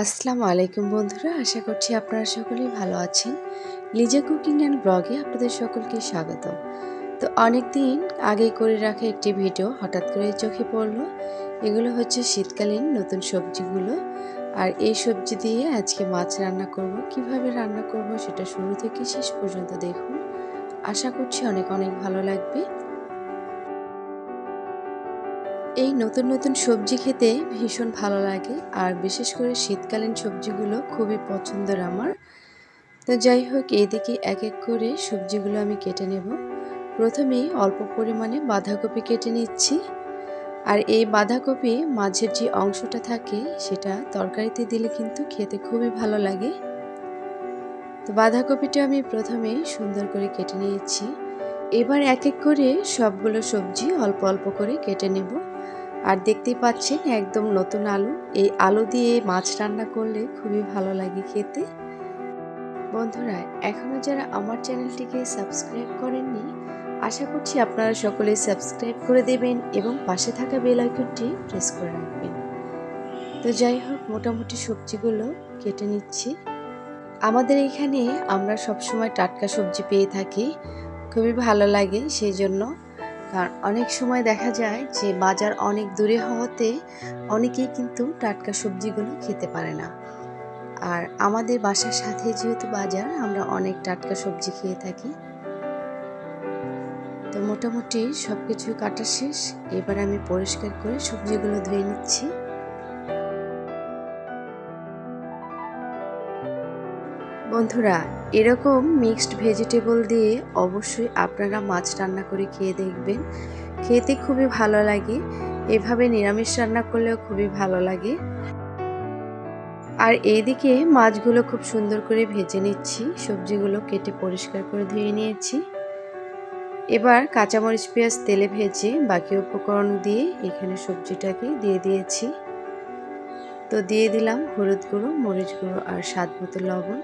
আসসালামু আলাইকুম বন্ধুরা, আশা করছি আপনারা সকলেই ভালো আছেন। লিজা কুকিং অ্যান্ড ব্লগে আপনাদের সকলকে স্বাগত। তো অনেক দিন আগে করে রাখা একটি ভিডিও হঠাৎ করে চোখে পড়লো। এগুলো হচ্ছে শীতকালীন নতুন সবজিগুলো, আর এই সবজি দিয়ে আজকে মাছ রান্না করব। কিভাবে রান্না করব সেটা শুরু থেকে শেষ পর্যন্ত দেখুন। আশা করছি অনেক অনেক ভালো লাগবে। এই নতুন নতুন সবজি খেতে ভীষণ ভালো লাগে, আর বিশেষ করে শীতকালীন সবজিগুলো খুবই পছন্দের আমার। তো যাই হোক, এইদিকে এক এক করে সবজিগুলো আমি কেটে নেব। প্রথমেই অল্প পরিমাণে বাঁধাকপি কেটে নিচ্ছি। আর এই বাঁধাকপি মাঝের যে অংশটা থাকে সেটা তরকারিতে দিলে কিন্তু খেতে খুবই ভালো লাগে। তো বাঁধাকপিটা আমি প্রথমে সুন্দর করে কেটে নিয়েছি। এবার এক এক করে সবগুলো সবজি অল্প অল্প করে কেটে নেব। আর দেখতেই পাচ্ছেন একদম নতুন আলু। এই আলু দিয়ে মাছ রান্না করলে খুবই ভালো লাগে খেতে। বন্ধুরা, এখনও যারা আমার চ্যানেলটিকে সাবস্ক্রাইব করেননি, আশা করছি আপনারা সকলেই সাবস্ক্রাইব করে দেবেন এবং পাশে থাকা বেল আইকনটি প্রেস করে রাখবেন। তো যাই হোক, মোটামুটি সবজিগুলো কেটে নিচ্ছি। আমাদের এখানে আমরা সবসময় টাটকা সবজি পেয়ে থাকি, খুবই ভালো লাগে সেই জন্য। কারণ অনেক সময় দেখা যায় যে বাজার অনেক দূরে হওয়াতে অনেকেই কিন্তু টাটকা সবজিগুলো খেতে পারে না। আর আমাদের বাসার সাথে যেহেতু বাজার, আমরা অনেক টাটকা সবজি খেয়ে থাকি। তো মোটামুটি সব কিছু কাটা শেষ। এবার আমি পরিষ্কার করে সবজিগুলো ধুয়ে নিচ্ছি। বন্ধুরা, এরকম মিক্সড ভেজিটেবল দিয়ে অবশ্যই আপনারা মাছ রান্না করে খেয়ে দেখবেন, খেতে খুবই ভালো লাগে। এভাবে নিরামিষ রান্না করলেও খুবই ভালো লাগে। আর এইদিকে মাছগুলো খুব সুন্দর করে ভেজে নিচ্ছি। সবজিগুলো কেটে পরিষ্কার করে ধুয়ে নিয়েছি। এবার কাঁচামরিচ পেঁয়াজ তেলে ভেজে বাকি উপকরণ দিয়ে এখানে সবজিটাকে দিয়ে দিয়েছি। তো দিয়ে দিলাম হলুদ গুঁড়ো, মরিচ গুঁড়ো আর স্বাদ মতো লবণ।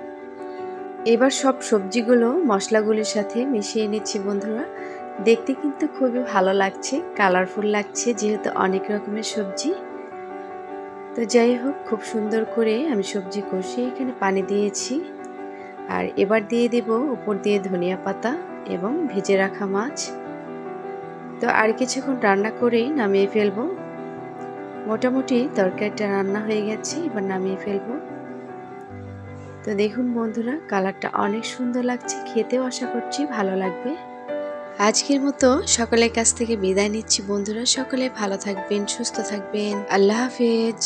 এবার সব সবজিগুলো মশলাগুলির সাথে মিশিয়ে নিচ্ছি বন্ধুরা। দেখতে কিন্তু খুবই ভালো লাগছে, কালারফুল লাগছে যেহেতু অনেক রকমের সবজি। তো যাই হোক, খুব সুন্দর করে আমি সবজি কষিয়ে এখানে পানি দিয়েছি। আর এবার দিয়ে দেব উপর দিয়ে ধনিয়া পাতা এবং ভেজে রাখা মাছ। তো আর কিছুক্ষণ রান্না করেই নামিয়ে ফেলবো। মোটামুটি তরকারিটা রান্না হয়ে গেছে, এবার নামিয়ে ফেলবো। তো দেখুন বন্ধুরা, কালারটা অনেক সুন্দর লাগছে, খেতেও আশা করছি ভালো লাগবে। আজকের মতো সকলের কাছ থেকে বিদায় নিচ্ছি বন্ধুরা। সকলে ভালো থাকবেন, সুস্থ থাকবেন। আল্লাহ হাফেজ।